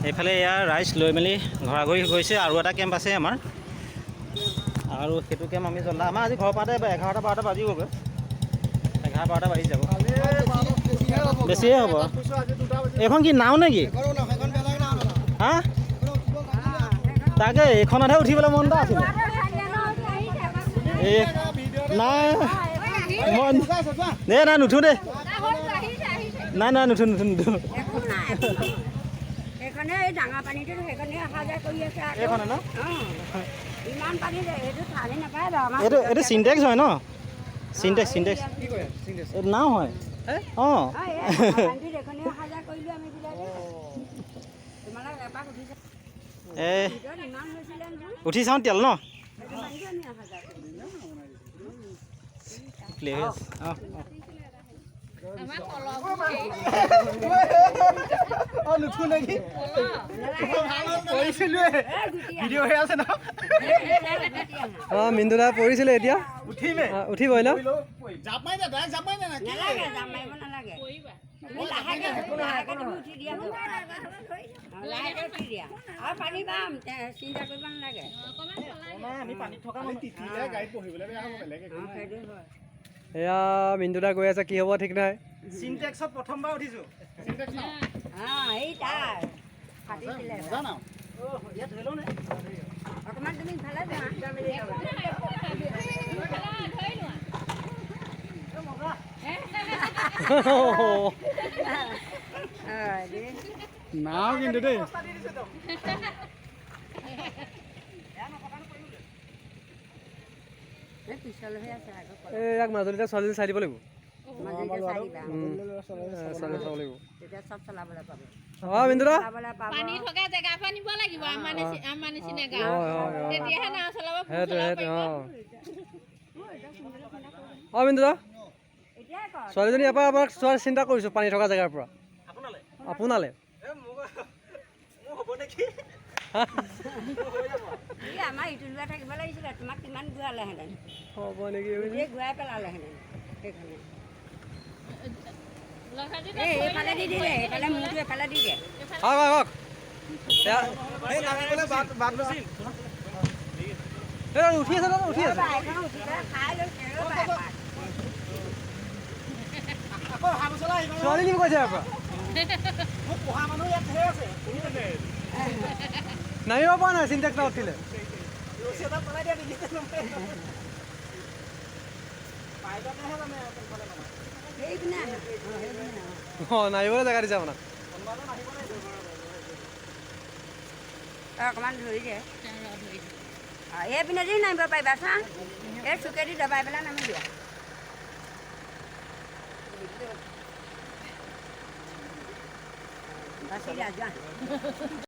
এইফালে ইয়াৰ ৰাইজ লৈ মেলি ঘৰাঘৰি গৈছে আৰু এটা কেম্প আছে আমাৰ আৰু সেইটো কেম্প আমি জ্বলা আমাৰ আজি ঘৰ পাওঁতে 11টা 12টা বাজিবগৈ 11-12টা বাজি যাব বেছিয়ে হ'ব এইখন কি নাও নেকি হা তাকে এইখনতহে উঠিবলৈ মন এটা আছিলে এই নাই মই নাই নুঠো দেই নাই নুঠো সেইখনে এই ডাঙৰ পানীটো সেইখনে অহা যোৱা কৰি আছে এইখনে ন ইমান পানী এইটো ঠানি নাপায় বাৰু এইটো চিনটেক্স হয় ন চিনটেক্স নাও হয় অঁ এইখনে অহা যোৱা কৰিলোঁ আমি বিলাকে তোমালোক এপাক উঠিছে এই ইমান হৈছিলে নহয় উঠি চাওঁ তেল ন সেইটো পানীটো আমি অহা যোৱা কৰিলোঁ প্লে হৈ আছে অঁ নুঠো নেকি ভিডিঅ' হৈ আছে ন অঁ মিন্দু দা পৰিছিলে এতিয়া উঠিমে উঠিবই ন জাপ মাৰি দে ডাইৰেক্ট জাপ মাৰি দে নালাগে জাপ মাৰিব নালাগে তুমি লাহেকে তুমি উঠি দিয়া লাহেকে উঠি দিয়া আৰু পানী পাম চিন্তা কৰিব নালাগে আমি পানীত থকা গাড়ীত বহিবলৈ বেয়া হ'ব বেলেগ সেইটো হয় এয়া মিন্দু দা গৈ আছে কি হ'ব ঠিক নাই চিনটেক্সত প্ৰথমবাৰ উঠিছোঁ এই তাৰ ফাটিছিলে ইয়াত ধৰি লওঁ নে অকণমান তুমি ইফালে যোৱা নাও কিন্তু দেই পিছলৈহে আছে আগত এই ইয়াক মাজুলীতে ছোৱালীজনী চাই দিব লাগিব ছোৱালী চাব লাগিব তেতিয়া চব চলাবলৈ পাব অঁ মিন্দু দা চলাবলৈ পাব পানী থকা জেগাৰ পৰা নিব লাগিব আমাৰ নিচিনা গাঁও তেতিয়াহে নাও চলাব সেইটো অঁ অঁ মিন্দু দা এতিয়াই কৰ ছোৱালীজনী ইয়াৰ পৰা আপোনাক চোৱাৰ চিন্তা কৰিছোঁ পানী থকা জেগাৰ পৰা আপোনালৈ আমাৰ ইটো যোৱা থাকিব লাগিছিলে তোমাক কিমান ঘূৰালেহেঁতেন হ'ব নেকি ঘূৰাই পেলালেহেঁতেন সেইখনে এইফালে দি দিলে এইফালে মূৰটো এফালে দি দিয়ে হওক উঠি আছে উঠি আছে খাই লৈছে ছোৱালী নিব কৈছে ইয়াৰ পৰা নামিব পৰা নাই চিন্টেক্স উঠিলে অঁ নামিবলৈ জেগা দিছে আপোনাক অকণমান ধৰি দে এইপিনে দি নামিব পাৰিবা চা এই চুকেদি দবাই পেলাই নামি দিয়া যোৱা